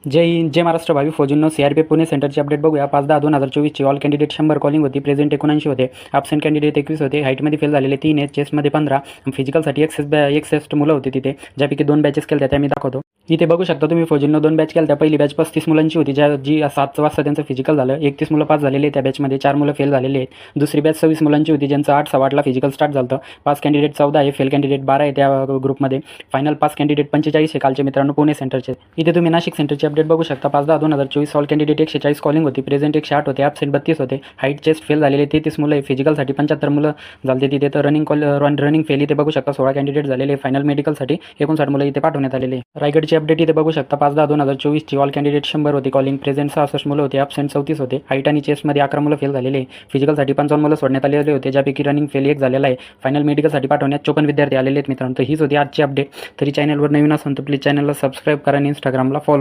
जय हिंद, जय महाराष्ट्र. भावी फौजींनो, सीआरपीएफ पुणे सेंटरची अपडेट बघूया. 5/10/2024ची ऑल कॅन्डिडेट 100 कॉलिंग होती. प्रेझेंट 79 होते. ॲब्सेंट कॅन्डिडेट 21 होते. हाईटमध्ये फेल झालेले 3 आहेत. चेस्टमध्ये 15. फिजिकलसाठी एक्सेस्ट मुलं होती तिथे, ज्यापैकी 2 बॅचेस केल्या त्या मी दाखवतो. इथे बघू शकता तुम्ही फौजींनो 2 बॅच केल्या. पहिली बॅच 35 मुलांची होती, जी 7 वाजता त्यांचं फिजिकल झालं. 31 मुलं पास झालेले. त्या बॅचमध्ये 4 मुलं फेल झालेले आहेत. दुसरी बॅच 26 मुलांची होती, ज्यांचं 8:15ला फिजिकल स्टार्ट झालं. पास कॅन्डिडेट 14 आहे, फेल कॅन्डिडेट 12 आहे त्या ग्रुपमध्ये. फायनल पास कॅन्डिडेट 45 आहे कालचे मित्रांनो पुणे सेंटरचे. इथे तुम्ही नाशिक सेंटरची अपडेट बघू शकता. 5/10/2024 ऑल कॅन्डिडेट 140 कॉलिंग होती. प्रेझेंट 108 होते. ॲब्सेंट 32 होते. हाईट चेस्ट फेल झालेले 33 मुलं आहे. फिजिकलसाठी 75 मुलं झाले तिथे. तर रनिंग फेल इथे बघू शकता 16 कॅन्डिडेट झालेले. फायनल मेडिकलसाठी 59 मुलं इथे पाठवण्यात आलेले. रायगडची अपडेट इथे बघू शकता. 5/10/2024ची ऑल कॅन्डिडेट 100 होती. कॉलिंग प्रेझेंट 66 मुलं होते. ॲब्सेंट 34 होते. हाईट आणि चेस्टमध्ये 11 मुलं फेल झालेले. फिजिकलसाठी 55 मुलं सोडण्यात आलेले होते, ज्यापैकी रनिंग फेल 1 झालेला आहे. फायनल मेडिकलसाठी पाठवण्यात 54 विद्यार्थी आलेले आहेत मित्रांनो. तर हीच होती आजची अपडेट. तरी चॅनलवर नवीन असाल तर प्लीज चॅनलला सबस्क्राईब करा आणि इंस्टाग्रामला फॉलो